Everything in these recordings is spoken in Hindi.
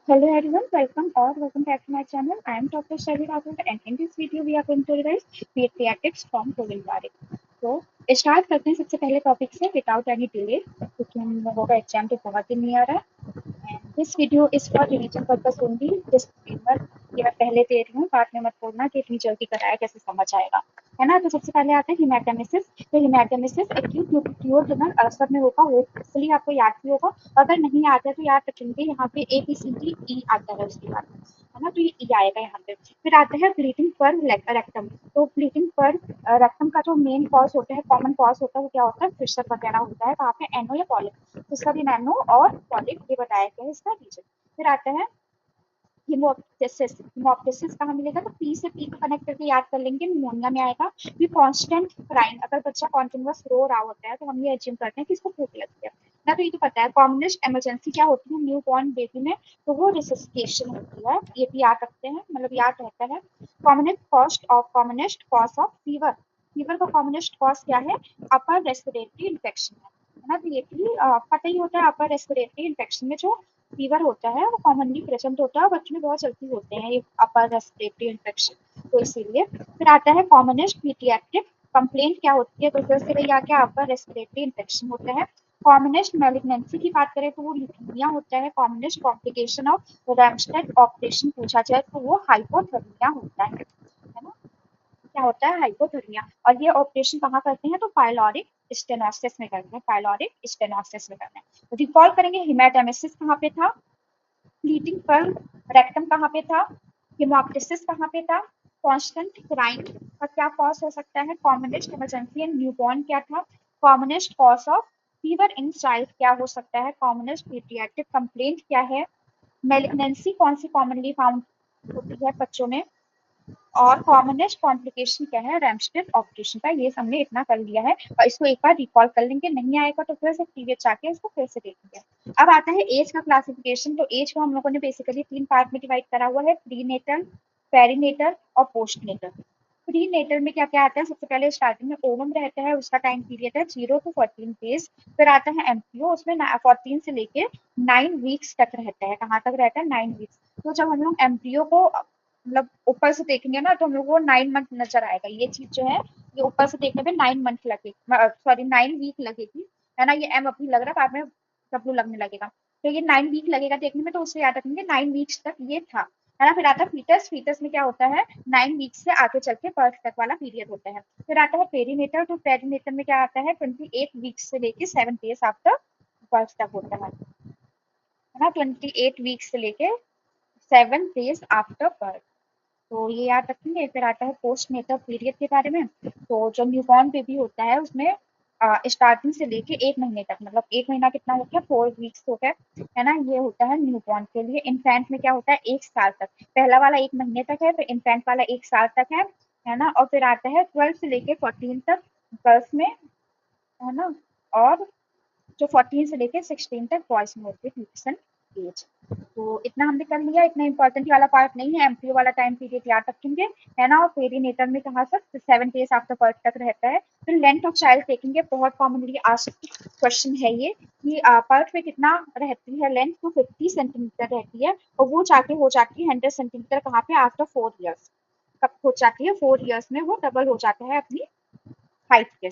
Hello everyone, welcome back to my channel. I am Dr. Sharvi Rathod and in this video we are going to revise pediatrics from Govind Parekh. तो स्टार्ट करते हैं सबसे पहले टॉपिक से विदाउट एनी डिले क्योंकि हम लोगों का एग्जाम तो बहुत दिन नहीं आ रहा है and this video is for revision purpose only. Disclaimer ये मैं पहले दे रही हूँ, बाद में मत बोलना कि इतनी जल्दी कराया कैसे समझ आएगा, है ना। तो सबसे पहले आता है हिमेटेमेसिस। तो हिमेटेमेसिस एक्यूट न्यूक्लियोर अल्सर में होगा, होपफुली आपको याद भी होगा। अगर नहीं आता है तो याद रखेंगे, यहाँ पे A B C D E आता है उसके बाद, है ना। तो ये ई आएगा यहाँ पे। फिर आता है ब्लीडिंग पर रेक्टम। तो ब्लीडिंग पर रेक्टम का जो मेन कॉज होता है, कॉमन कॉज होता है, वो क्या होता है, फिशर वगैरह होता है वहाँ पे, एनो या पॉलिप। तो इसका भी नैनो और पॉलिप ये बताया गया है इसका रीजन। फिर आता है हिमोप्टिसिस। हिमोप्टिसिस कहाँ मिलेगा, तो पी से पी को कनेक्ट करके याद कर लेंगे, निमोनिया में आएगा। ये कांस्टेंट क्राइम, अगर बच्चा कॉन्टिन्यूअस रो रहा होता है तो हम ये एज्यूम करते हैं कि इसको भूख लगी है ना। तो ये तो पता है। कॉमनेस्ट इमरजेंसी क्या होती है न्यू बॉर्न बेबी में, तो वो रिससिटेशन होती है, ये भी याद रखते हैं, मतलब याद रहता है। Commonest cause of fever. Fever का कॉमनेस्ट कॉज क्या है, अपर रेस्पिरेटरी इन्फेक्शन है ना। तो ये भी पता ही होता है, अपर रेस्पिरेटरी इन्फेक्शन में जो फीवर होता है वो कॉमनली प्रेजेंट होता है और बच्चों में बहुत जल्दी होते हैं ये अपर रेस्पिरेटरी इन्फेक्शन, तो इसीलिए। फिर आता है कॉमनेस्ट पीडियाट्रिक कंप्लेंट क्या होती है, तो फिर से वही आ गया, अपर रेस्पिरेटरी इन्फेक्शन होता है। कॉमनेस्ट मैलिग्नेंसी की बात करें तो वो ल्यूकेमिया होता है। कॉमनेस्ट कॉम्प्लिकेशन ऑफ रैमस्टेड ऑपरेशन पूछा जाए तो वो हाइपोथर्मिया होता है ना। क्या होता है, हाइपोथर्मिया। और ये ऑपरेशन कहाँ करते हैं, तो पाइलोरिक स्टेनोसिस में करते हैं, पाइलोरिक स्टेनोसिस में करते हैं। तो रिकॉल करेंगे, हिमेटेमेसिस कहाँ पे था, ब्लीडिंग पर रेक्टम कहाँ पे था, हिमोप्टिसिस कहाँ पे था, कांस्टेंट क्राइम का क्या कॉज हो सकता है, कॉमनेस्ट इमरजेंसी एंड न्यूबॉर्न क्या था, commonest cause of fever in child क्या हो सकता है, कॉमनेस्ट पीडियाट्रिक कंप्लेंट क्या है, मेलिग्नेंसी कौन सी कॉमनली फाउंड होती है बच्चों में, और कॉमनेस्ट कॉम्प्लिकेशन क्या है रैमस्टेड ऑपरेशन का। ये हमने इतना कर लिया है और इसको एक बार रिकॉल कर लेंगे, नहीं आएगा तो फिर से प्रीवियस जाके इसको फिर से देखेंगे। अब आता है एज का क्लासिफिकेशन। तो एज को हम लोगों ने बेसिकली 3 पार्ट में डिवाइड करा हुआ है, प्री नेटल, पेरीनेटल और पोस्ट नेटल। प्री नेटल में क्या क्या आता है, सबसे पहले स्टार्टिंग में ओवम रहता है, उसका टाइम पीरियड है 0 to 14 डेज। फिर आता है एमपीओ, उसमें 14 से लेके 9 वीक्स तक रहता है। कहाँ तक रहता है, 9 वीक्स। तो जब हम लोग एमपीओ को मतलब ऊपर से देखेंगे ना तो हम लोग को 9 मंथ नजर आएगा। ये चीज जो है ये ऊपर से देखने में 9 मंथ लगेगी, सॉरी 9 वीक लगेगी, है ना। ये एम अभी लग रहा है, बाद में डब्ल्यू लगने लगेगा। तो ये 9 वीक लगेगा देखने में, तो उससे याद रखेंगे 9 वीक्स तक ये था, है ना। फिर आता है फीटस। फीटस में क्या होता है, 9 वीक्स से आगे चल के बर्थ तक वाला पीरियड होता है। फिर आता है पेरीनेटल। तो पेरीनेटल में क्या आता है, 28 वीक्स से लेके 7 डेज आफ्टर बर्थ तक होता है ना। 28 वीक्स से लेके 7 डेज आफ्टर बर्थ, तो ये याद रखेंगे। फिर आता है पोस्ट नेटल पीरियड के बारे में। तो जो न्यूबॉर्न बेबी होता है उसमें स्टार्टिंग से लेके 1 महीने तक, मतलब 1 महीना कितना हो गया, 4 वीक्स हो गया, है ना। ये होता है न्यूबॉर्न के लिए। इन्फेंट में क्या होता है, 1 साल तक। पहला वाला 1 महीने तक है, फिर इन्फेंट वाला 1 साल तक है ना। और फिर आता है 12 से लेके 14 तक गर्ल्स में, है ना। और जो 14 से लेके 16 तक बॉयज में होती है ट्यूशन एज। तो इतना हमने कर लिया, इतना इंपॉर्टेंट वाला पार्ट नहीं है। एमपीओ वाला टाइम पीरियड याद रखेंगे, है ना। और पेरीनेटल में कहा सर 7 डेज आफ्टर बर्थ तक रहता है। फिर लेंथ ऑफ चाइल्ड देखेंगे, बहुत कॉमनली आस्क्ड क्वेश्चन है ये कि बर्थ में कितना रहती है लेंथ, तो 50 सेंटीमीटर रहती है और वो जाके हो जाती है 100 सेंटीमीटर कहाँ पे, आफ्टर 4 ईयर्स। कब हो जाती है, 4 ईयर्स में वो डबल हो जाता है अपनी हाइट के,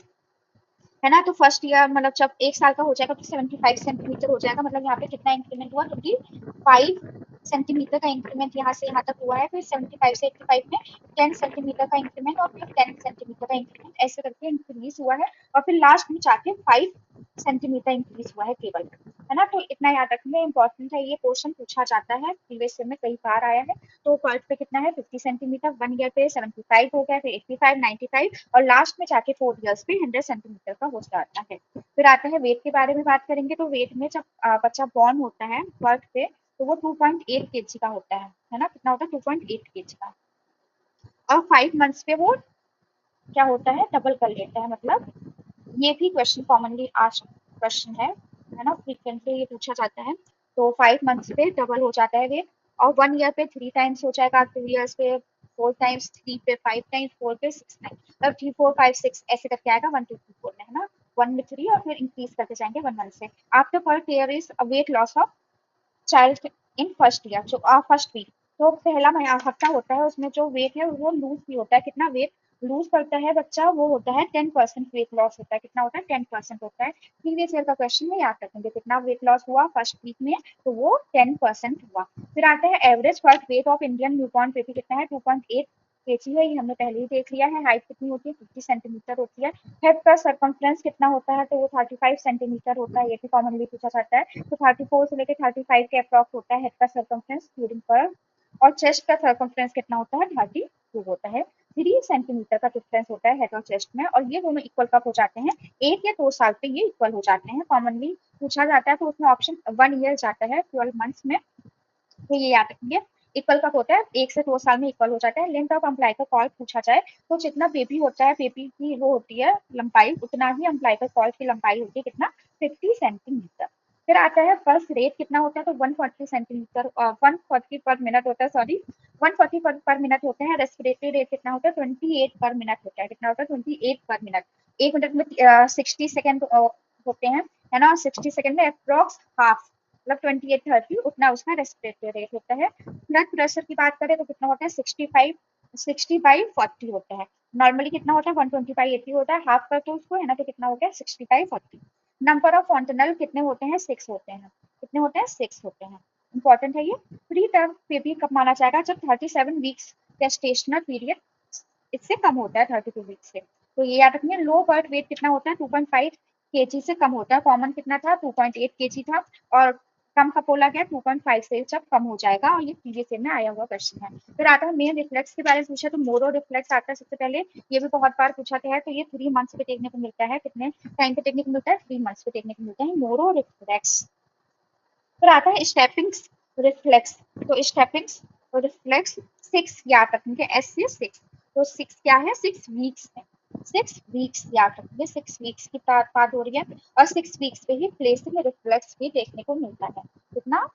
है ना। तो फर्स्ट ईयर मतलब जब 1 साल का हो जाएगा तो 75 सेंटीमीटर हो जाएगा, मतलब यहाँ पे कितना इंक्रीमेंट हुआ, 25 सेंटीमीटर का इंक्रीमेंट यहाँ से यहाँ तक हुआ है। फिर 75 से 85 में 10 सेंटीमीटर का इंक्रीमेंट और फिर 10 सेंटीमीटर का इंक्रीमेंट, ऐसे करके इंक्रीज हुआ है। और फिर लास्ट में जाके 5 सेंटीमीटर इंक्रीज हुआ है केवल, है ना। तो इतना याद रखना इंपॉर्टेंट है, ये क्वेश्चन पूछा जाता है, प्रीवियस ईयर में कई बार आया है। तो बर्थ पे कितना है, 50 सेंटीमीटर, 1 ईयर पे 75 हो गया, फिर 85, 95 और लास्ट में जाके 4 ईयर्स पे 100 सेंटीमीटर का हो जाता है। फिर आता है वेट के बारे में बात करेंगे। तो वेट में जब बच्चा बॉर्न होता है बर्थ पे तो वो 2.8 kg का होता है ना। कितना होता है, 2.8 kg का। और 5 मंथ्स पे वो क्या होता है, डबल कर लेता है। मतलब ये भी क्वेश्चन कॉमनली आस्क्ड क्वेश्चन है ना, फ्रीक्वेंटली ये पूछा जाता है। तो 5 मंथ्स पे डबल हो जाता है वेट, और 1 ईयर पे 3 टाइम्स हो जाएगा, 2 ईयर्स पे 4 टाइम्स, 3 पे 5 टाइम्स, 4 पे 6 टाइम्स, मतलब 3, 4, 5, 6 ऐसे करके आएगा, 1, 2, 3, 4 में, है ना। 1 में 3 और फिर इंक्रीज करते जाएंगे 1 मंथ से। After birth there is a weight loss of child, in first year, जो फर्स्ट वीक। तो पहला हफ्ता होता है, उसमें जो वेट है वो लूज भी होता है। कितना वेट लूज करता है बच्चा, वो होता है 10% वेट लॉस होता है। कितना होता है? 10% होता है। प्रीवियस ईयर का क्वेश्चन में याद रखेंगे कितना वेट लॉस हुआ फर्स्ट वीक में, तो वो 10% हुआ। फिर आता है average birth weight of Indian newborn baby, कितना है? 2.8 केजी है, ये हमने पहले ही देख लिया है। हाइट कितनी होती है? 50 सेंटीमीटर होती है। हेड का सरकमफ्रेंस कितना होता है? तो वो 35 सेंटीमीटर होता है, ये भी कॉमनली पूछा जाता है। तो 34 से लेकर 35 के अप्रॉक्स होता है हेड का सर्कमफ्रेंस ड्यूरिंग बर्थ। और चेस्ट का सर्कमफ्रेंस कितना होता है? 32 होता है। 3 सेंटीमीटर का डिफरेंस होता है हेड और चेस्ट में, और ये दोनों इक्वल कब हो जाते हैं? 1 या 2 साल पे ये इक्वल हो जाते हैं। कॉमनली पूछा जाता है तो उसमें ऑप्शन 1 ईयर जाता है, 12 मंथ्स में। तो ये याद रखिए, इक्वल कब होता है? 1 से 2 साल में इक्वल हो जाता है। लेंथ ऑफ अम्ब्लाइकल कॉर्ड पूछा जाए तो जितना बेबी होता है, बेबी की वो होती है लंबाई, उतना ही अम्ब्लाइकल कॉर्ड की लंबाई होती है। कितना? 50 सेंटीमीटर। फिर आता है पल्स रेट कितना होता है? तो 140 सेंटीमीटर 140 पर मिनट होता है, सॉरी 140 पर मिनट होते हैं। रेस्पिरेटरी रेट कितना होता है? 28 पर मिनट होता है। कितना होता है? 28 पर मिनट। 1 मिनट में 60 सेकेंड होते हैं, है ना। 60 सेकेंड में अप्रोक्स हाफ, मतलब 28-30 उतना उसका रेस्पिरेटरी रेट होता है। ब्लड प्रेशर की बात करें तो कितना होता है? 60/40 होता है। नॉर्मली कितना होता है? 120/80 होता है। हाफ कर तो उसको, है ना, तो कितना हो गया? 60/40। नंबर ऑफ फॉन्टनल कितने होते हैं? 6 होते हैं। कितने होते हैं? 6 होते हैं। इंपॉर्टेंट है ये। प्री टर्म बेबी कब माना जाएगा? जब 37 वीक्स टेस्टेशनल पीरियड इससे कम होता है, 32 वीक से। तो ये याद रखिए। लो बर्थ वेट कितना होता है? 2.5 kg से कम होता है। कॉमन कितना था? 2.8 kg था। और कम कब बोला गया? 2.5 से जब कम हो जाएगा। और ये प्रीवियस ईयर में आया हुआ क्वेश्चन है। फिर आता है मेन रिफ्लेक्स के बारे में पूछा, तो मोरो रिफ्लेक्स आता है सबसे पहले। ये भी बहुत बार पूछा गया है। तो ये 3 मंथ्स पे देखने को मिलता है। कितने टाइम पे देखने को मिलता है? 3 मंथ्स पे देखने को मिलता है मोरो रिफ्लेक्स। फिर आता है स्टेपिंग्स रिफ्लेक्स। तो स्टेपिंग्स रिफ्लेक्स 6 याद रखेंगे, एस से 6। तो 6 क्या है? 6 वीक्स है। 6 वीक्स याद रखेंगे, 6 वीक्स की बात हो रही है। और 6 वीक्स पे ही प्लेसिंग रिफ्लेक्स भी देखने को मिलता है। कितना?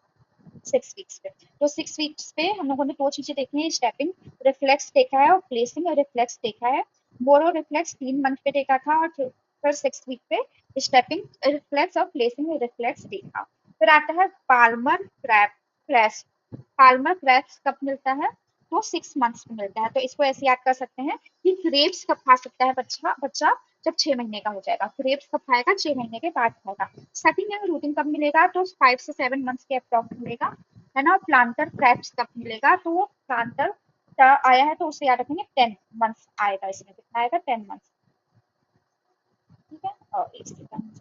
6 वीक्स पे। तो 6 वीक्स पे हम लोगों ने 2 चीजें देखी है, स्टेपिंग रिफ्लेक्स देखा है और प्लेसिंग रिफ्लेक्स देखा है। बोरो रिफ्लेक्स 3 मंथ पे देखा था, और फिर 6 वीक पे स्टेपिंग रिफ्लेक्स और प्लेसिंग रिफ्लेक्स देखा। फिर आता है palmar crap crash. Palmar craps कब मिलता है? तो 6 मंथ्स में मिलता है। तो इसको ऐसे याद कर सकते हैं कि ग्रेप्स कब खा सकता है बच्चा बच्चा जब 6 महीने का हो जाएगा। ग्रेप्स कब खाएगा? 6 महीने के बाद खाएगा। सेकंड एंड रूटिंग कब मिलेगा? तो 5 से 7 मंथ्स के अप्रॉक्स मिलेगा, है ना। प्लांटर क्रैप्स कब मिलेगा? तो वो प्लांटर आया है तो उसे याद रखेंगे 10 मंथ्स आएगा। इसमें कितना आएगा? 10 मंथ्स। ठीक है। और एक सेकंड।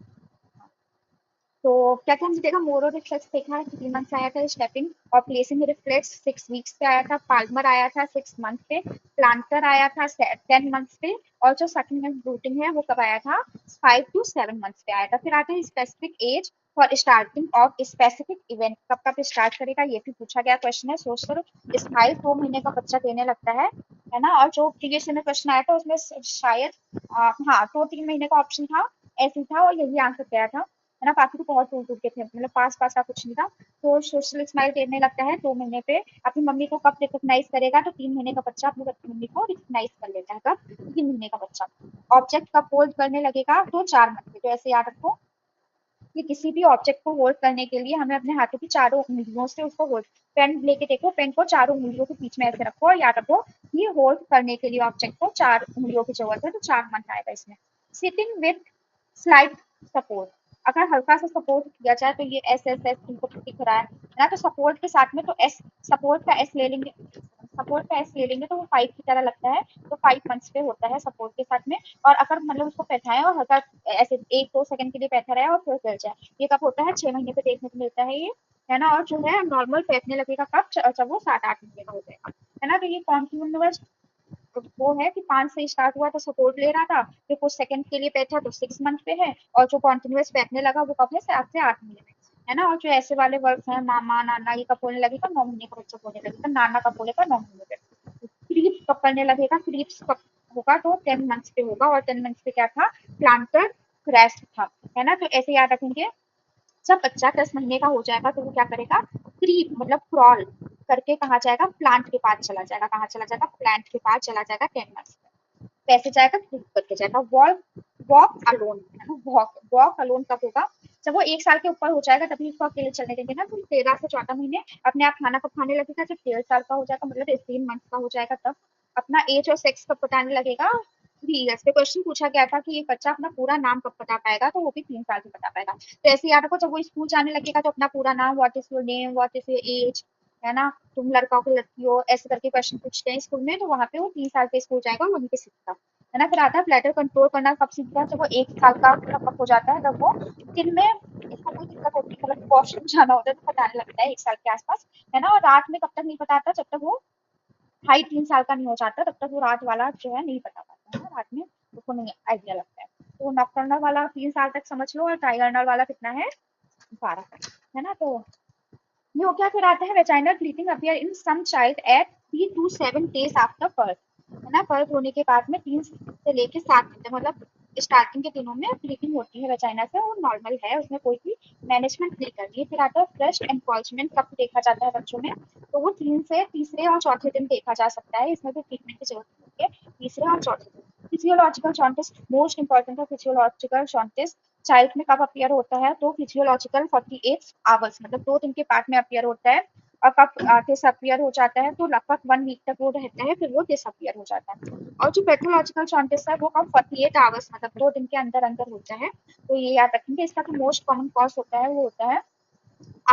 तो क्या क्या हमने देखा? मोरो रिफ्लेक्स देखा है, 3 मंथ्स आया था। स्टेपिंग और प्लेसिंग रिफ्लेक्स 6 वीक्स पे आया था। पाल्मर आया था 6 मंथ पे। प्लांटर आया था 10 मंथ्स पे। और जो सेकंड रूटिंग है वो कब आया था? 5 to 7 मंथ्स पे आया था। फिर आता है specific age for starting of specific event, कब कब स्टार्ट करेगा, ये भी पूछा गया क्वेश्चन है। सोच करो, स्माइल 2 महीने का बच्चा देने लगता है ना। और जो प्रीवियस में क्वेश्चन आया था उसमें शायद हाँ, 2-3 महीने का ऑप्शन था, ऐसे था, और यही आंसर गया था, है ना। बाकी तो बहुत दूर दूर के थे, मतलब पास पास का कुछ नहीं था। तो सोशल स्माइल देने लगता है 2 महीने पे। अपनी मम्मी को कब रिकॉग्नाइज करेगा? तो 3 महीने का बच्चा अपनी मम्मी को रिकॉग्नाइज कर लेता है। कब? 3 महीने का बच्चा। ऑब्जेक्ट कब होल्ड करने लगेगा? तो 4 मंथ पे। तो ऐसे याद रखो कि किसी भी ऑब्जेक्ट को होल्ड करने के लिए हमें अपने हाथों की चारों उंगलियों से उसको होल्ड, पेन लेके देखो, पेन को चारों उंगलियों के बीच में ऐसे रखो, और याद रखो कि होल्ड करने के लिए ऑब्जेक्ट को 4 उंगलियों की जरूरत है। तो 4 मंथ आएगा इसमें। सिटिंग विथ स्लाइड सपोर्ट, अगर हल्का सा सपोर्ट किया जाए तो ये एस एस एस तुमको दिख रहा है ना। तो सपोर्ट के साथ में तो एस, सपोर्ट का एस ले लेंगे, सपोर्ट का एस ले लेंगे तो वो 5 की तरह लगता है। तो 5 मंथ्स पे होता है सपोर्ट के साथ में। और अगर मतलब उसको बैठाएं और हल्का ऐसे 1-2 सेकंड के लिए बैठा रहे और फिर गिर जाए, ये कब होता है? 6 महीने पे देखने को मिलता है ये, है ना। और जो है नॉर्मल बैठने लगेगा कब? जब वो 7-8 महीने का हो जाएगा, है ना। तो ये कॉन्टिन्यूअस वो है कि 5 से स्टार्ट हुआ तो सपोर्ट ले रहा था, फिर कुछ सेकंड के लिए बैठा तो 6 मंथ पे है। और जो कॉन्टिन्यूअस बैठने लगा वो कब है? 7 से 8 महीने में, है ना। और जो ऐसे वाले वर्ड्स हैं मामा नाना, ये कब बोलने लगेगा? 9 महीने का बच्चा बोलने लगेगा। नाना कब बोलेगा? 9 महीने पे। क्रीप कब करने लगेगा? क्रीप्स कब होगा? तो 10 मंथ्स पे होगा। और 10 मंथ्स पे क्या था? प्लांटर क्रैश था, है ना। तो ऐसे याद रखेंगे, जब बच्चा 10 महीने का हो जाएगा तो वो क्या करेगा? क्रीप मतलब क्रॉल करके कहाँ जाएगा? प्लांट के पास चला जाएगा। कहाँ चला जाएगा? प्लांट के पास चला जाएगा 10 मंथ्स में। कैसे जाएगा? क्रीप करके जाएगा। Walk walk alone, walk walk alone कब होगा? जब वो 1 साल के ऊपर हो जाएगा तभी उसको अकेले चलने देंगे ना, तो 13 से 14 महीने अपने आप खाना कब खाने लगेगा, जब 1.5 साल का हो जाएगा, मतलब 18 मंथ का हो जाएगा, तब अपना एज और सेक्स कब बताने लगेगा, 3 इयर्स पे। क्वेश्चन पूछा गया था कि एक बच्चा अपना पूरा नाम कब बता पाएगा, तो वो भी 3 साल से बता पाएगा। तो ऐसे याद रखो, जब वो स्कूल जाने लगेगा तो अपना पूरा नाम, what is your name, what is your age, है ना, तुम लड़का हो कि लड़की हो, ऐसे करके क्वेश्चन पूछते हैं स्कूल में, तो वहां पे वो 3 साल पे स्कूल जाएगा और वहीं पे सीखता है ना। फिर आता है ब्लैडर कंट्रोल करना कब सीखता है, जब वो 1 साल का लगभग हो जाता है, तब वो दिन में इसको कोई दिक्कत होती है, मतलब वॉशरूम जाना होता है तो बताने लगता है 1 साल के आसपास, है ना। और रात में कब तक नहीं बताता, जब तक वो 2.5-3 साल का नहीं हो जाता, तब तक वो रात वाला जो है नहीं बता पाता है ना, रात में उसको नहीं आइडिया लगता है। तो नॉकटर्नल वाला 3 साल तक समझ लो, और ट्राइगर्नल वाला कितना है, 12 तक, है ना। तो ये हो गया। फिर आता है vaginal bleeding appear in some child at 3 to 7 days after birth, है ना। बर्थ होने के बाद में 3 से लेके 7 घंटे, मतलब स्टार्टिंग के दिनों में ब्लीडिंग होती है वेजाइना से, और नॉर्मल है, उसमें कोई भी मैनेजमेंट नहीं करनी है। फिर आता है ब्रेस्ट एनफॉल्समेंट कब देखा जाता है बच्चों में, तो वो 3 से तीसरे और चौथे दिन देखा जा सकता है, इसमें भी ट्रीटमेंट की जरूरत नहीं है, तीसरे और चौथे दिन। फिजियोलॉजिकल जॉन्डिस मोस्ट इंपॉर्टेंट है। फिजियोलॉजिकल जॉन्डिस चाइल्ड में कब अपीयर होता है, तो फिजियोलॉजिकल 48 आवर्स, मतलब 2 दिन के बाद में अपीयर होता है। और कब डिसअपियर हो जाता है, तो लगभग 1 वीक तक वो रहता है, फिर वो डिसअपियर हो जाता है। और जो पैथोलॉजिकल जॉन्डिस है वो कब 48 आवर्स, मतलब 2 दिन के अंदर अंदर होता है। तो ये याद रखेंगे। इसका जो मोस्ट कॉमन कॉज होता है वो होता है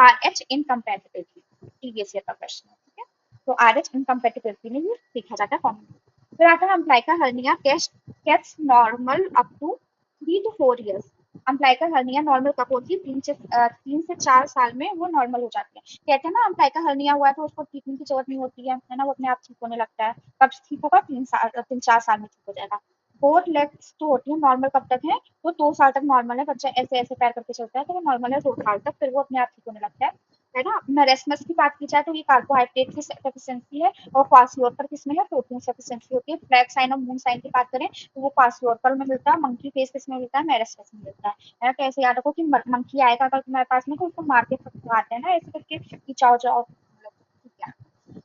RH इनकम्पैटिबिलिटी, प्रीवियस ईयर का क्वेश्चन है, ठीक है। तो RH इनकम्पैटिबिलिटी में ये देखा जाता है कॉमन। फिर आता है umbilical hernia gets normal up to 3 to 4 years। Umbilical hernia normal कब होती है, 3 से 4 साल में वो नॉर्मल हो जाती है। कहते हैं ना अम्ब्लाइकल हर्निया हुआ है तो उसको ट्रीटमेंट की जरूरत नहीं होती है ना, वो अपने आप ठीक होने लगता है। कब ठीक होगा, 3 4 साल में ठीक हो जाएगा। बोथ लेग्स जो होती है नॉर्मल कब तक है, वो 2 साल तक नॉर्मल है, बच्चा ऐसे ऐसे पैर करके चलता है तो वो नॉर्मल है 2 साल तक, फिर वो अपने आप ठीक होने लगता है ना। मेरेस्मस की बात की जाए तो ये कार्बोहाइड्रेट की डेफिशिएंसी है, और क्वासियोरकर किसमें है, प्रोटीन डेफिशिएंसी होती है। फ्लैग साइन और मून साइन की बात करें तो वो क्वासियोरकर में मिलता है, मंकी फेस किसमें मिलता है, मेरेस्मस में मिलता है ना। तो ऐसे याद रखो कि मंकी आएगा अगर तुम्हारे पास में तो उसको मार के भगाते हैं ना, ऐसे करके कि जाओ जाओ, ठीक है।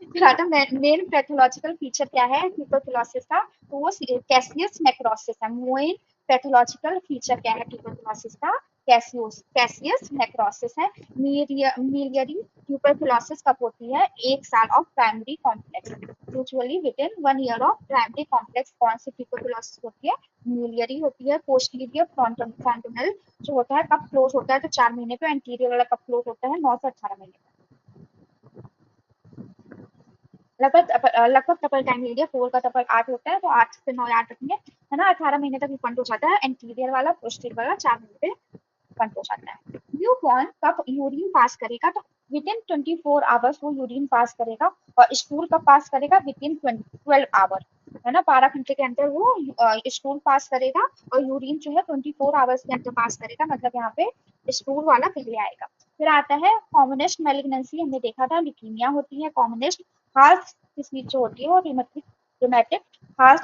फिर आता है मेन पैथोलॉजिकल फीचर क्या है ट्यूबरकुलोसिस का, तो वो कैसियस नेक्रोसिस है। मेन पैथोलॉजिकल फीचर क्या है ट्यूबरकुलोसिस का, कैसियस नेक्रोसिस है। मिलियरी ट्यूबरकुलोसिस कब होती है, 1 साल of primary complex, usually with in 1 year of primary complex. कौन सी ट्यूबरकुलोसिस होती है, मिलियरी होती है। पोस्टीरियर फ्रंटल जो होता है कब क्लोज होता है, तो 4 महीने पे। एंटीरियर वाला कब क्लोज होता है, 9 से 18 महीने पे। लगभग डबल टाइम ले लिया, 4 का डबल 8 होता है, तो 8 से 9 याद रखेंगे, है ना। 18 महीने तक रिफंड हो जाता है, एंटीरियर वाला, पोस्टीरियर वाला 4 महीने पे रिफंड हो जाता है। न्यू बॉर्न कब यूरिन पास करेगा, तो विद इन 24 आवर्स वो यूरिन पास करेगा। और स्टूल कब पास करेगा, विद इन 12 आवर, है ना, 12 घंटे के अंदर वो स्टूल पास करेगा। और यूरिन जो है 24 आवर्स के अंदर पास करेगा, मतलब यहाँ पे स्टूल वाला पहले आएगा। फिर आता है कॉमनेस्ट मेलिग्नेंसी, हमने देखा था लिकीमिया होती है कॉमनेस्ट। हार्ट डिसीज जो होती है वो रिमेटिक हार्ट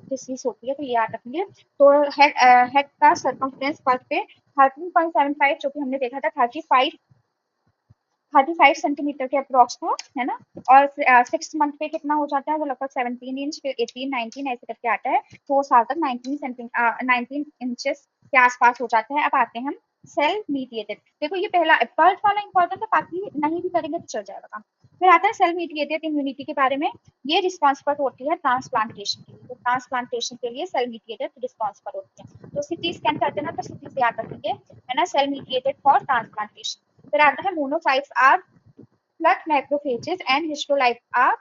डिसीज होती है, तो ये याद रखेंगे। तो हेड का सर्कमफ्रेंस पर पे 13.75, जो कि हमने देखा था 35 सेंटीमीटर के अप्रोक्स था, है ना। और 6 मंथ पे कितना हो जाता है, वो लगभग 17 इंच, फिर 18 19 ऐसे करके आता है। 2 साल तक 19 इंचेस के आसपास हो जाता है। अब आते हैं हम सेल मीडिएटेड। देखो ये पहला बर्थ वाला इंपॉर्टेंट है, बाकी नहीं भी करेंगे तो चल जाएगा काम। फिर आता है सेल मीडिएटेड इम्यूनिटी के बारे में। ये रिस्पॉन्सिबल होती है ट्रांसप्लांटेशन के लिए, तो ट्रांसप्लांटेशन के लिए सेल मीडिएटेड रिस्पॉन्सिबल होती है। तो सिटी स्कैन करते हैं ना, तो सिटी से याद रखेंगे, है ना, सेल मीडिएटेड फॉर ट्रांसप्लांटेशन। फिर आता है monocytes are blood macrophages and histiocyte are.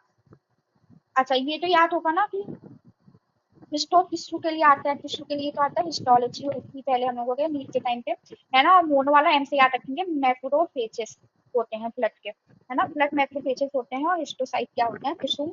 अच्छा ये तो याद होगा ना कि हिस्टो टिश्यू के लिए आता है, टिश्यू के लिए तो आता है हिस्टोलॉजी होती पहले हम लोगों के नीट के टाइम पे, है ना। और मोनो वाला एम से याद रखेंगे, मैक्रोफेजेस होते हैं ब्लड के, है ना, ब्लड मैक्रोफेजेस होते हैं। और हिस्टोसाइट क्या होते हैं, टिश्यू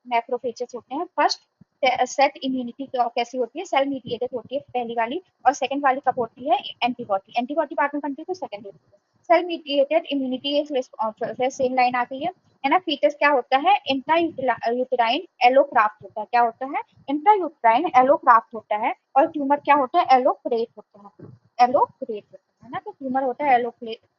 मैक्रोफेजेस होते हैं। फर्स्ट सेट इम्यूनिटी कैसी होती है, सेल मीडिएटेड होती है पहली वाली, और सेकंड वाली कब होती है, एंटीबॉडी। एंटीबॉडी बाद में बनती है तो सेकंड होती है। Cell mediated immunity same line आ गई है ना। फीटस क्या होता है, इंट्रा यूटेराइन एलोक्राफ्ट होता है, क्या होता है, इंट्रायूट्राइन एलोक्राफ्ट होता है। और ट्यूमर क्या होता है, एलोक्रेट होता है, एलोक्रेट होता है ना। तो ट्यूमर होता है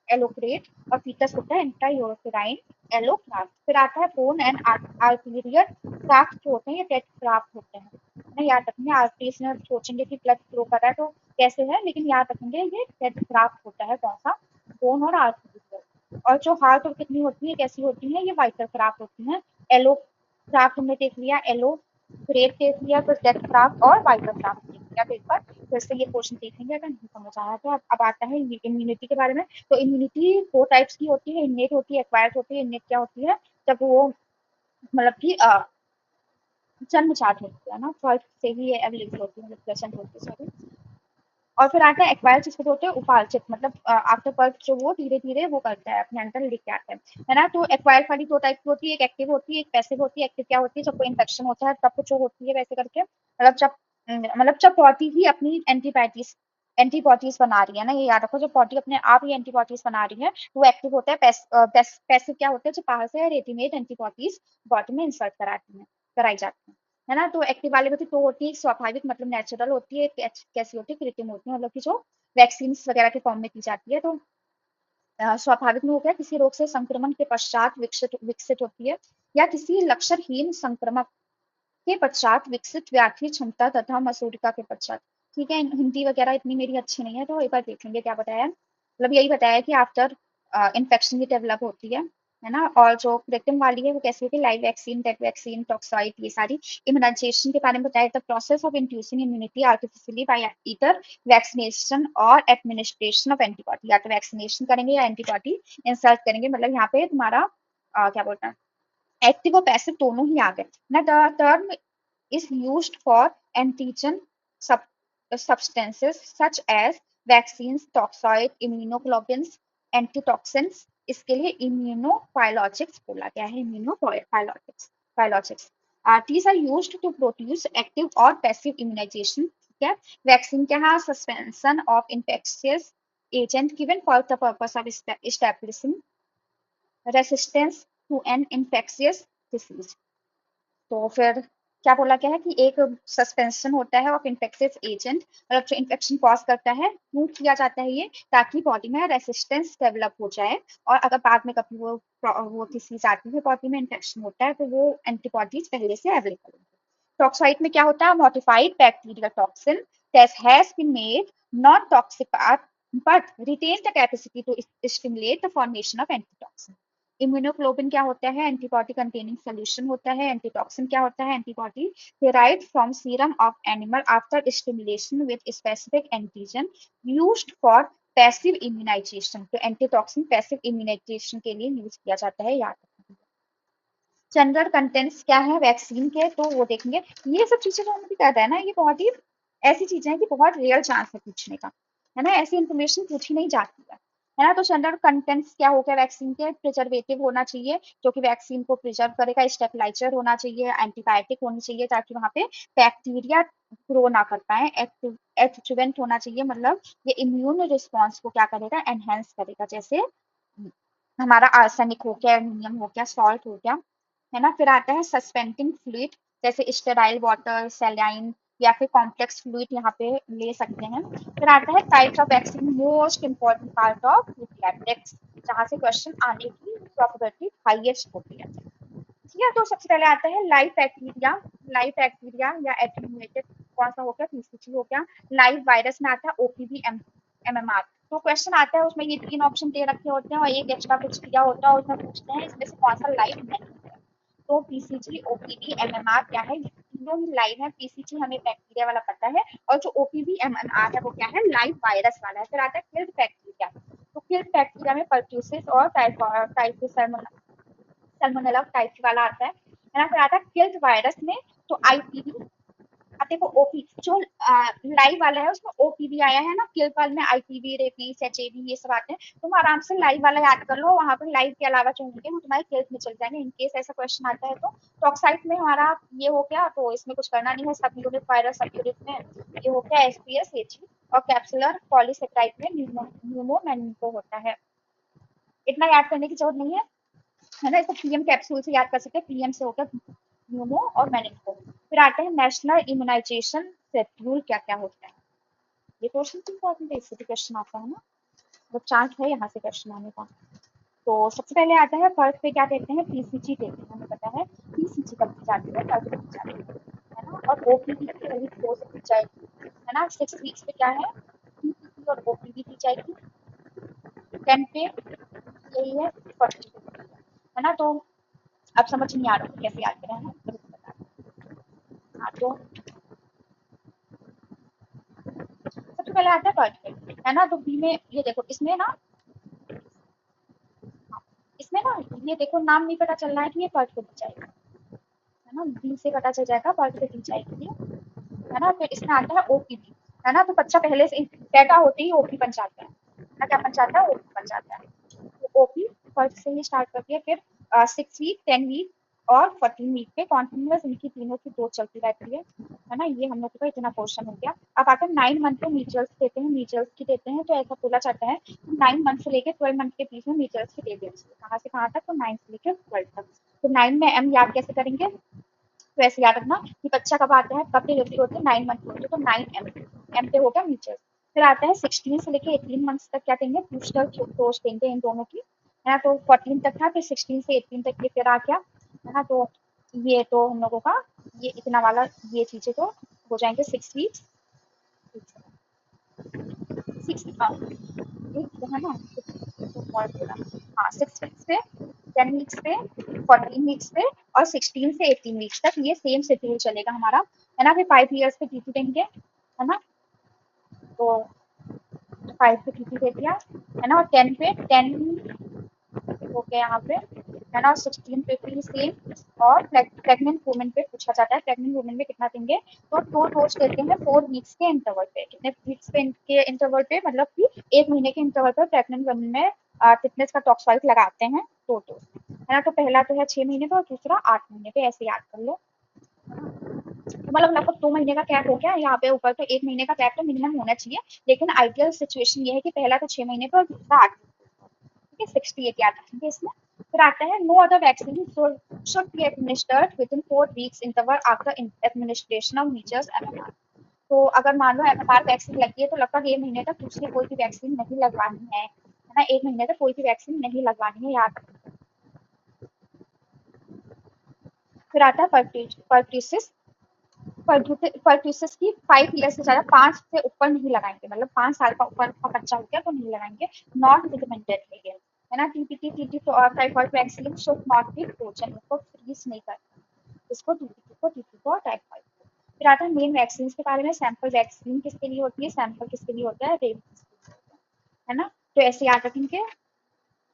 एलोक्रेट, और फीटस होता है इंट्रायूट्राइन एलोक्राफ्ट। फिर आता है बोन एंड आर्टीरियल क्राफ्ट जो होते हैं, ये डेड क्राफ्ट होते हैं ना, याद रखिए। आर्टरीज में सोचेंगे कि ब्लड फ्लो कर रहा है तो कैसे है, लेकिन याद रखेंगे ये डेथ क्राफ्ट होता है कौन सा, बोन और आर्टिफिशियल। और जो हार्ट और किडनी होती है कैसी होती है, ये वाइटर क्राफ्ट होती है। एलो क्राफ्ट हमने देख लिया, एलो ग्रेट देख लिया, फिर डेथ क्राफ्ट और वाइटर क्राफ्ट देख लिया। तो एक बार फिर से ये क्वेश्चन देखेंगे अगर नहीं समझ आया तो। अब आता है इम्यूनिटी के बारे में। तो इम्यूनिटी दो टाइप्स की होती है, इन्नेट होती है, एक्वायर्ड होती है। इन्नेट क्या होती है, जब वो मतलब कि जन्मजात होती है ना, बर्थ से ही ये अवेलेबल होती है, मतलब प्रेजेंट होती है, सॉरी। और फिर आता है एक्वायर्ड, जिसको होते हैं उपार्जित, मतलब आफ्टर बर्थ जो वो धीरे धीरे वो करता है, अपने अंदर लेके आता है ना। तो एक्वायर्ड वाली दो टाइप की होती है, एक एक्टिव होती है, एक पैसिव होती है। एक्टिव क्या होती है, जब कोई इन्फेक्शन होता है तब कुछ होती है वैसे करके, मतलब जब बॉडी ही अपनी एंटीबॉडीज एंटीबॉडीज बना रही है ना, ये याद रखो, जब बॉडी अपने आप ही एंटीबॉडीज बना रही है तो वो एक्टिव होता है। पैसिव क्या होता है, जो बाहर से रेडीमेड एंटीबॉडीज बॉडी में इंसर्ट कराई जाती है ना। तो एक्टिव वाले में तो होती है स्वाभाविक, मतलब नेचुरल होती है। कैसी होती है, कृत्रिम होती है, मतलब कि जो वैक्सीन वगैरह के फॉर्म में दी जाती है। तो स्वाभाविक में हो गया, किसी रोग से संक्रमण के पश्चात विकसित विकसित होती है, या किसी लक्षणहीन संक्रमण के पश्चात विकसित व्याधि क्षमता तथा मसूरिका के पश्चात। ठीक है, हिंदी वगैरह इतनी मेरी अच्छी नहीं है तो एक बार देख लेंगे क्या बताया है। मतलब यही बताया है कि आफ्टर इन्फेक्शन ही डेवलप होती है ना। और जो क्रिटिम वाली है वो कैसी होती है, live vaccine, dead vaccine, toxoid, ये सारी। इम्यूनाइजेशन के बारे में बताया, the process of inducing immunity artificially by either vaccination or administration of antibody. या तो वैक्सीनेशन करेंगे या एंटीबॉडी इंसर्ट करेंगे। मतलब यहाँ पे तुम्हारा क्या बोलते हैं, एक्टिव और पैसिव दोनों ही आ गए ना। The term is used for antigen sub substances such as vaccines, toxoid, immunoglobulins, antitoxins। इसके लिए immunobiologics बोला गया है, immunobiologics। These are used to produce active or passive immunization। ठीक है, वैक्सीन क्या है, suspension of infectious agent given for the purpose of establishing resistance to an infectious disease। तो फिर क्या बोला गया है कि एक सस्पेंशन होता है ऑफ इन्फेक्शियस एजेंट, मतलब जो इन्फेक्शन कॉज करता है, क्यों किया जाता है ये, ताकि बॉडी में रेसिस्टेंस डेवलप हो जाए। और अगर बाद में कभी वो डिसीज आती है, बॉडी में इन्फेक्शन होता है, तो वो एंटीबॉडीज पहले से अवेलेबल होती है। टॉक्साइड में क्या होता है, modified bacterial toxin that has been made non toxic but retain the capacity to stimulate the formation of antitoxin। Immunoglobulin क्या होता है, एंटीबॉडी कंटेनिंग सोल्यूशन होता है। एंटीटॉक्सिन क्या होता है, antibody derived from serum of animal after stimulation with specific antigen used for passive immunisation. तो एंटीटॉक्सिन पैसिव इम्यूनाइजेशन के लिए यूज किया जाता है, याद रखना। जनरल कंटेंट्स क्या है वैक्सीन के, तो वो देखेंगे। ये सब चीजें जो हमने कहता है ना, ये बहुत ही ऐसी चीजें हैं कि बहुत रेयर चांस है पूछने का, है ना। ऐसी इंफॉर्मेशन पूछी नहीं जाती है ना। तो जनरल कंटेंट्स क्या हो गया वैक्सीन के, प्रिजर्वेटिव होना चाहिए जो कि वैक्सीन को प्रिजर्व करेगा, स्टेबलाइजर होना चाहिए, एंटीबायोटिक होनी चाहिए ताकि वहां पे बैक्टीरिया ग्रो ना कर पाए, एडजुवेंट होना चाहिए, मतलब ये इम्यून रिस्पॉन्स को क्या करेगा, एनहेंस करेगा। जैसे हमारा आर्सेनिक हो गया, एल्यूमिनियम हो गया, सॉल्ट हो गया, है ना। फिर आता है सस्पेंडिंग फ्लूइड, जैसे स्टेराइल वाटर, सैलाइन या फिर कॉम्प्लेक्स फ्लूइड यहाँ पे ले सकते हैं। फिर आता है types of vaccine, most important part of UPSC, जहाँ से क्वेश्चन आने की प्रोबेबिलिटी हाईएस्ट होती है। ठीक है, तो सबसे पहले आता है लाइव बैक्टीरिया या एटेन्यूएटेड, कौन सा हो गया, पीसीटी हो गया। लाइव वायरस में आता है ओपीवी एमएमआर। तो क्वेश्चन आता है उसमें ये तीन ऑप्शन दे रखे होते हैं और एक एक्स्ट्रा कुछ दिया होता है, उसमें पूछते हैं इसमें से कौन सा लाइव नहीं है। तो पीसीजी, ओपीवी, एमएमआर क्या है, तीनों ही लाइव है। पीसीजी हमें बैक्टीरिया वाला पता है, और जो ओपीवी एमएमआर है वो क्या है, लाइव वायरस वाला है। फिर आता है किल्ड बैक्टीरिया। तो किल्ड बैक्टीरिया में परट्यूसिस और टाइफस सल्मोनेला टाइप वाला आता है ना। फिर आता है किल्ड वायरस में, तो आईपीवी। अब देखो ओपी जो लाइव वाला है उसमें ओपीवी आया है ना, किल वाल में आईपीवी, रेबीज, एचएवी ये सब आते हैं। तुम आराम से लाइव वाला याद कर लो, वहां पर लाइव के अलावा जो होंगे वो तुम्हारे किल्स में चल जाएंगे, इनकेस ऐसा क्वेश्चन आता है तो। टॉक्साइड में हमारा ये हो गया, तो इसमें कुछ करना नहीं है, सब यूनिट वायरस सब यूनिट में ये हो गया एसपीएस एची। और कैप्सुलर पॉलीसेक्राइड में न्यूमोमेनिको होता है। इतना याद करने की जरूरत नहीं है ना। इसको पीएम कैप्सूल से याद कर सकते हैं, पीएम से होकर न्यूमो और मेनिको। फिर आते हैं नेशनल इम्यूनाइजेशन शेड्यूल, क्या क्या होता है। ये क्वेश्चन इंपॉर्टेंट है, इससे भी क्वेश्चन आता है ना, वो चार्ट है यहाँ से क्वेश्चन आने का। तो सबसे पहले आता है फर्स्ट पे क्या देखते हैं, पीसीजी देखते हैं। हमें पता है पीसीजी कब की जाती है, फर्स्ट दी जाती है ना। और ओपीडी की वही 2 से दी जाएगी, है ना। 6 वीक्स पे क्या है, और ओपीडी दी जाएगी। 10 पे यही है 40 है ना। तो अब समझ नहीं आ रहा है कैसे याद करें, है ना, तो बता। हाँ, तो सबसे पहले आता है पर्टिकल, है ना। तो बी में ये देखो, इसमें ना, इसमें ना ये देखो नाम नहीं पता चल रहा है कि ये पर्टिकल दी जाएगा, है ना। बी से पता चल जाएगा पर्टिकल दी जाएगी, है ना। फिर इसमें आता है ओपीडी, है ना। तो बच्चा पहले से डेटा होते ही ओपी बन जाता है ना। क्या बन जाता है? ओपी बन जाता है। तो ओपी फर्स्ट से ही स्टार्ट करती है, फिर 6 वीक, 10 वीक और 14 वीक पे कॉन्टिन्यूस इनकी तीनों की ग्रोथ चलती रहती है ना। ये हम लोग का इतना पोर्शन हो गया। अब आकर 9 मंथ पे मीजल्स देते हैं, मीजल्स की देते हैं। तो ऐसा बोला जाता है 9 मंथ से लेकर 12 मंथ के बीच में मीजल्स की दे देते हैं। कहाँ से कहाँ तक? तो 9 से लेकर 12 तक। तो 9 में एम याद कैसे करेंगे? तो ऐसे याद रखना कि बच्चा कब आता है, कब डिलीवरी होती है, 9 मंथ होती है, तो 9 एम, एम पे होगा मीटर। फिर आता है 16 से लेके 18 मंथ्स तक, क्या देंगे? बूस्टर डोज देंगे इन दोनों की, है ना। तो 14 तक था, फिर 16 से 18 तक ये फिर आ गया, है ना। तो ये तो हम लोगों का ये इतना वाला ये चीजें तो हो जाएंगे 6 वीक्स, 6 है ना। तो और पूरा, हाँ, 6 वीक्स पे, 10 वीक्स पे, 14 वीक्स पे और 16 से 18 वीक्स तक ये सेम शेड्यूल चलेगा हमारा, है ना। फिर 5 ईयर्स पे टीटी देंगे, है ना। तो 5 पे टीटी दे दिया, है ना। और 10 पे 10 हो गया यहाँ पे, है ना। और 16 पे भी सेम। और प्रेग्नेंट वुमेन पे पूछा जाता है, प्रेग्नेंट वुमेन में कितना देंगे? तो 2 डोज देते हैं 4 वीक्स के इंटरवल पे। कितने वीक्स के इंटरवल पे? मतलब कि 1 महीने के इंटरवल पर प्रेग्नेंट वुमेन में टिटनेस का टॉक्साइड लगाते हैं 2 डोज, है ना। तो पहला तो है 6 महीने पे और दूसरा 8 महीने पे, ऐसे याद कर लो। तो मतलब लगभग 2 महीने का गैप हो गया यहाँ पे ऊपर, तो 1 महीने का गैप तो मिनिमम होना चाहिए। लेकिन आइडियल सिचुएशन ये है कि पहला तो 6 महीने पे और दूसरा 8 महीने। ठीक है, 68 याद रखेंगे इसमें। फिर आता है no other vaccine should be administered within 4 weeks interval after administration of measles MMR। तो अगर मान लो MMR वैक्सीन लगी है तो लगभग 1 महीने तक दूसरी कोई भी वैक्सीन नहीं लगवानी है ना। 1 महीने तक कोई भी वैक्सीन नहीं लगवानी है, याद रखना। फिर आता है परट्यूसिस। परट्यूसिस की 5 ईयर से ज्यादा, 5 से ऊपर नहीं लगाएंगे, मतलब 5 साल का ऊपर का बच्चा हो गया तो नहीं लगाएंगे। नॉट रिकमेंडेड है ना। TPT TT typhoid vaccine should not be frozen, इसको फ्रीज नहीं करना, इसको टीपीटी को, टीटी को, टाइफॉइड को। फिर आता है मेन वैक्सीन के बारे में। सैंपल वैक्सीन किसके लिए होती है? सैंपल किसके लिए होता है? रेबीज, है ना। तो ऐसे याद रखेंगे,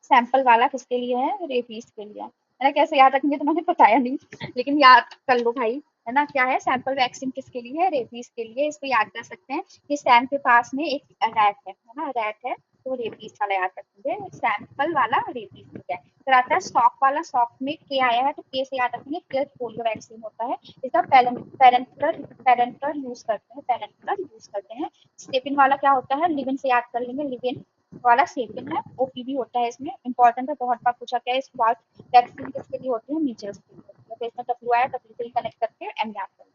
सैंपल वाला किसके लिए है? रेबीज के लिए, है ना। कैसे याद रखेंगे तो मैंने बताया नहीं, लेकिन याद कर लो भाई, है ना। क्या है? सैंपल वैक्सीन किसके लिए है? रेबीज के लिए। इसको याद कर सकते हैं कि सैम के पास में एक रैट है ना, रैट है, तो रेबीज वाला याद रखेंगे, सैंपल वाला रेबीज ठीक है। फिर आता है स्टॉक वाला। स्टॉक में के आया है तो के से याद रखेंगे, किल्ड पोलियो वैक्सीन होता है। इसका पेरेंटल यूज करते हैं, पेरेंटल यूज करते हैं। स्टेपिन वाला क्या होता है? लिविन से याद कर लेंगे, लिविन वाला सेपिन है। ओपीवी होता है इसमें, इंपॉर्टेंट है, बहुत बार पूछा गया है। इसके बाद वैक्सीन किसके लिए होती है? मीजल्स के लिए होती है। तो इसमें डब्ल्यू आया, डब्ल्यू से कनेक्ट करके एम याद कर,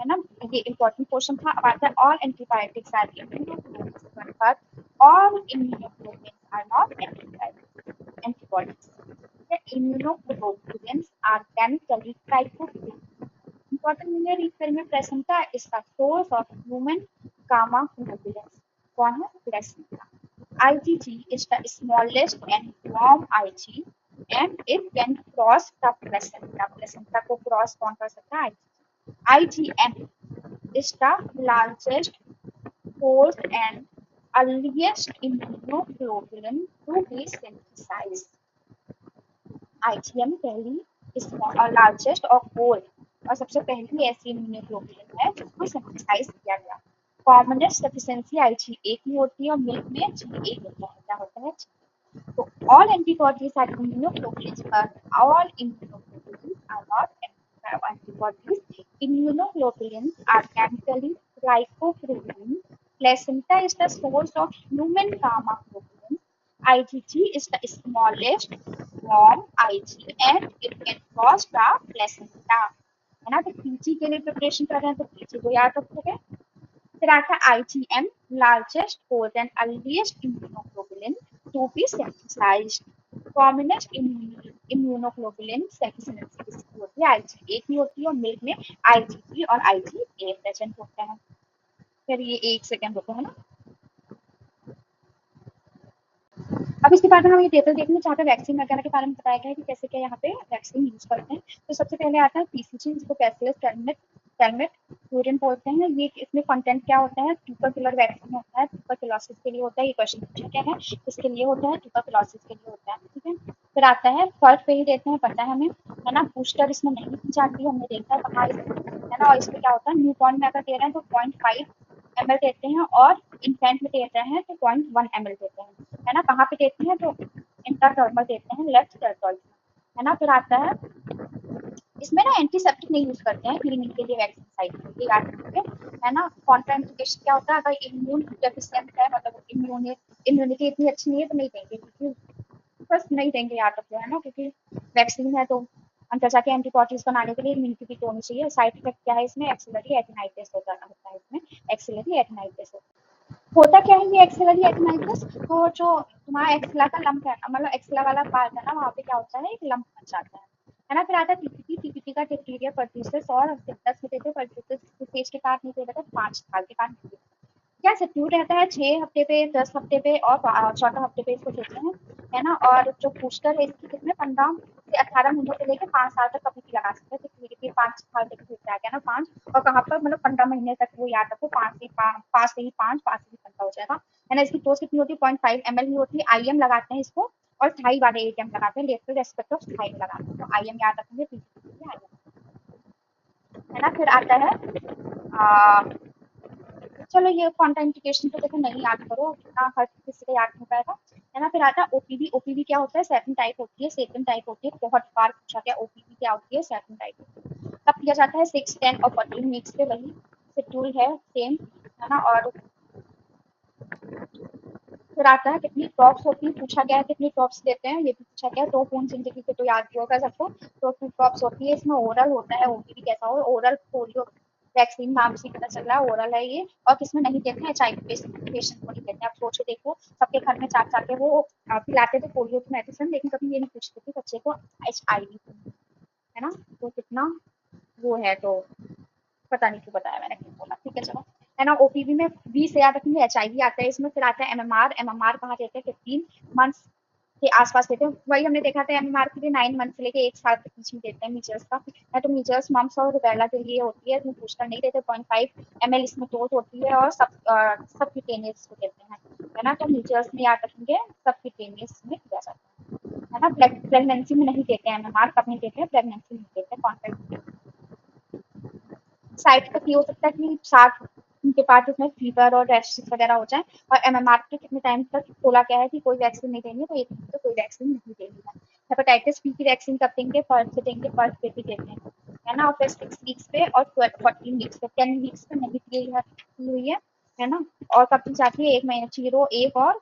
है ना। ये इंपॉर्टेंट क्वेश्चन था। अब आता है all antibiotics are immunoglobulins, all immunoglobulins are not antibodies. Immunoglobulins are chemically ट्राइकोटिक। इंपॉर्टेंट मैंने रीड करेंगे। Placenta is the source of human gamma globulins. कौन है? Placenta. IgG is the smallest and warm Ig and it can cross the placenta. Placenta को cross कौन कर सकता है? IgM is the largest, fourth and earliest immunoglobulin to be synthesized. IgM पहली लार्जेस्ट और फोर्थ और सबसे पहली ऐसी इम्यूनोग्लोबुलिन है जिसको सिंथेसाइज किया गया। कॉमनेस्ट सफिशिएंसी IG1 की होती है और मिल्क में G8 होता है। क्या होता है? तो all antibodies are immunoglobulins, but all immunoglobulins are not antibodies. Immunoglobulins are chemically glycoprotein. Placenta is the source of human gamma globulin. IgG is the smallest form Ig and it can cross the placenta, है ना। तो पीजी के लिए प्रिपरेशन कर रहे हैं तो पीजी को याद रखोगे। फिर आता है IgM, largest, fourth and earliest immunoglobulin to be synthesized. Commonest immunoglobulin sufficiency किसकी होती है? IG1 की होती है और मिल्क में IgG और IgA प्रेजेंट होते हैं। फिर ये 1 सेकेंड होता है ना। अब इसके बाद में हम ये टेबल देखेंगे जहाँ पे वैक्सीन वगैरह के बारे में बताया गया है कि कैसे क्या यहाँ पे वैक्सीन यूज करते हैं। तो सबसे पहले आता है पीसीजी, जिसको बैसिलस कैलमेट यूरिन बोलते हैं। ये इसमें कंटेंट क्या होता है, ट्यूबरकुलर वैक्सीन होता है, ट्यूबरकुलोसिस के लिए होता है। ये क्वेश्चन पूछा गया है, इसके लिए होता है, ट्यूबरकुलोसिस के लिए होता है, ठीक है। फिर आता है फर्स्ट पे ही देते हैं, पता है हमें, है ना। बूस्टर इसमें नहीं दी जाती, हमने देखा है कहाँ, है ना। और इसमें क्या होता है, न्यू बॉर्न में अगर दे रहे हैं तो 0.5 ml देते हैं, और इन्फेंट में देते हैं तो 0.1 ml देते हैं, है ना। कहाँ पे देते हैं तो इंट्राडर्मल देते हैं, लेफ्ट डेल्टॉइड, है ना। फिर आता है इसमें ना एंटीसेप्टिक नहीं यूज करते हैं क्लीनिंग के लिए वैक्सीन साइट में, ये याद रखिए, है ना। कॉन्ट्राइंडिकेशन क्या होता है, अगर इम्यून डेफिशिएंट है, मतलब इम्यूनिटी इतनी अच्छी नहीं है तो नहीं देंगे, क्योंकि बस नहीं देंगे, याद रखिए, है ना। क्योंकि वैक्सीन है तो अंदर जाके एंटीबॉडीज बनाने के लिए इम्यूनिटी भी होनी चाहिए। साइड इफेक्ट क्या है इसमें, एक्सिलरी एटेनाइटिस होता है इसमें, एक्सिलरी एटेनाइटिस होता क्या है ये एक्सेलरी एटेनाइटिस। तो जो तुम्हारा एक्सेला का लंप है, मतलब एक्सेला वाला पार्ट है ना, वहाँ पे क्या होता है, एक लंप बन जाता है ना। फिर आता है टीपीटी, टीपीटी का टेक्टीरिया परट्यूसिस, और 10 में देते परट्यूसिस स्टेज के बाद नहीं देते, 5 साल के बाद क्या सब्स्टिट्यूट रहता है 6 हफ्ते पे, 10 हफ्ते पे, और 14 हफ्ते पे इसको देते हैं, है ना। और जो बूस्टर है इसकी कितने 15 से 18 महीने से लेकर 5 साल तक कभी भी लगा सकते हैं, तो 5 साल तक भेजता है ना, 5 और कहाँ पर, मतलब 15 महीने तक, वो याद रखो, 5 से ही 5 से ही 15 हो जाएगा, है ना। इसकी डोज कितनी होती है, 0.5 ml ही होती है। IM लगाते हैं इसको, और थाई वाले ATM लगाते हैं, लेटरल रेस्पेक्ट ऑफ थाई लगाते हैं, तो IM याद रखेंगे, है ना। फिर आता है चलो ये कॉन्ट्राइंडिकेशन तो देखो नहीं याद करो, ना हर किसी को याद नहीं पाएगा, है ना। फिर आता है ओपीवी, ओपीवी क्या होता है, सेकंड टाइप होती है, सेकंड टाइप होती है, बहुत बार पूछा गया ओपीवी क्या होती है, सेकंड टाइप तब किया जाता है 6, 10 और 14 वीक्स पे, वही शेड्यूल है सेम, है ना। और फिर आता है कितनी ड्रॉप्स होती है, पूछा गया है कितनी ड्रॉप्स देते हैं, ये भी पूछा गया है। 2 बूंद जिंदगी के तो याद भी होगा सबको, तो 2 ड्रॉप्स होती है। इसमें ओरल होता है, ओपीवी कैसा हो, ओरल पोलियो वैक्सीन नाम से पता चल रहा है, ओरल है ये। और किसमें नहीं देते हैं, HIV पेशेंट को नहीं देते हैं। आप सोच के देखो, सबके घर में चाट चाट के वो पिलाते थे पोलियो की मेडिसिन, लेकिन कभी ये नहीं पूछते थे बच्चे को HIV, है ना। तो कितना वो है, तो पता नहीं क्यों बताया मैंने, क्यों बोला, ठीक है चलो, है ना। ओपीवी में 20 से याद रखेंगे, HIV आता है इसमें। फिर आता है MMR, MMR कहाँ देते हैं, 15 मंथ्स के आसपास देते हैं, वही हमने देखा था MMR के लिए 9 मंथ से लेके 1 साल के बीच में देते हैं मीजल्स का, है। तो मीजल्स, मम्स और रुबेला के लिए होती है, इसमें बूस्टर नहीं देते, 0.5 ml इसमें डोज होती है, और सबक्यूटेनियस को देते हैं, है ना। तो मीजल्स में याद रखेंगे, सबक्यूटेनियस में दिया जाता है ना। प्रेगनेंसी में नहीं देते हैं MMR, कब नहीं देते हैं, प्रेगनेंसी में देते हैं, कॉन्ट्रैक्ट साइड इफेक्ट ये हो सकता है कि 60 के बाद उसमें फीवर और रैशेस वगैरह हो जाए। और MMR के कितने टाइम तक बोला गया है कि कोई वैक्सीन नहीं देंगे, तो 1 महीने तो कोई वैक्सीन नहीं देंगे। हेपेटाइटिस बी की वैक्सीन कब देंगे, फर्स्ट पे देंगे, फर्स्ट पे भी देते हैं, है ना। और फिर 6 वीक्स पे और 14 वीक्स पे, 10 वीक्स पे नहीं दी हुई है ना। और कब दी जाती है, 1 महीने, 0, 1 और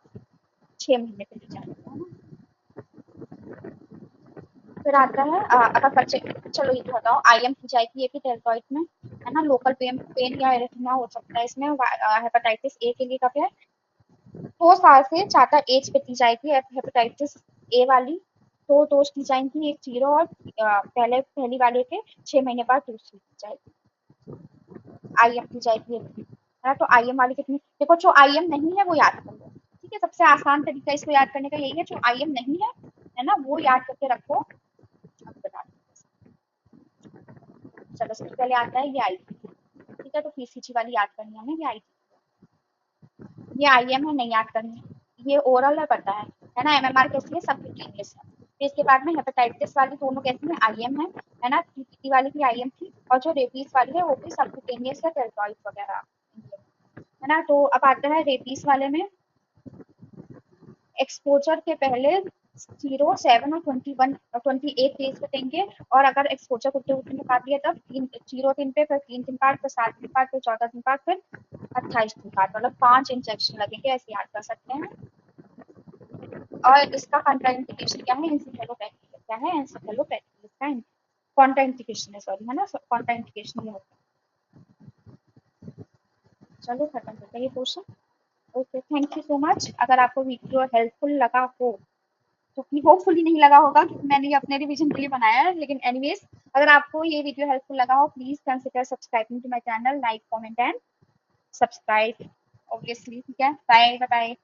6 महीने पे दी जाती है ना। फिर आता है अगर बच्चे, चलो ये तो बताओ, IM की जाएगी ये भी डेल्टॉइड में, है ना। लोकल पेन या एरिथमिया हो सकता है इसमें। हेपेटाइटिस ए के लिए कब है, 2 साल से ज्यादा एज पे दी जाएगी हेपेटाइटिस ए वाली। 2 डोज दी जाएंगी, एक 0 और पहली वाले के 6 महीने बाद दूसरी दी जाएगी। IM दी जाएगी, है ना। तो IM वाली कितनी, देखो जो IM नहीं है वो याद कर लो, ठीक है। सबसे आसान तरीका इसको याद करने का यही है, जो IM नहीं है ना, वो याद करके रखो। बता, चलो सबसे पहले आता है ये IG, ठीक है। तो PCG वाली याद करनी है हमें, ये IG, ये IM है, नहीं याद करनी है। ये ओरल है, पता है ना। MMR कैसी है, सबक्यूटेनियस है। फिर इसके बाद में हेपेटाइटिस वाली दोनों कैसी है, IM है ना। TTT वाली भी IM थी, और जो रेबीज वाली है वो भी सबक्यूटेनियस है, डेल्टॉइड वगैरह, है ना। तो अब आता है रेबीज वाले में, एक्सपोजर के पहले 0, 7 और 21 और 28 डेज पे देंगे। और अगर एक्सपोजर कुत्ते कुत्ते में काट दिया तब 0 दिन पे, फिर 3 दिन बाद, फिर 7 दिन बाद, फिर 14 दिन बाद, फिर 28 दिन बाद, मतलब 5 इंजेक्शन लगेंगे, ऐसे याद कर सकते हैं। और इसका कॉन्ट्राइंडिकेशन क्या है, एंसेफेलोपैथी क्या है, एंसेफेलोपैथी इसका कॉन्ट्राइंडिकेशन है, सॉरी, है ना। कॉन्ट्राइंडिकेशन ये होता है। चलो खत्म करते हैं ये question. Okay, thank you so much. अगर आपको वीडियो हेल्पफुल लगा हो, जो कि होपफुली नहीं लगा होगा, क्योंकि मैंने ये अपने रिवीजन के लिए बनाया है, लेकिन एनीवेज अगर आपको ये वीडियो हेल्पफुल लगा हो, please consider subscribing to my channel, like, comment and subscribe, obviously, ठीक है। Bye bye.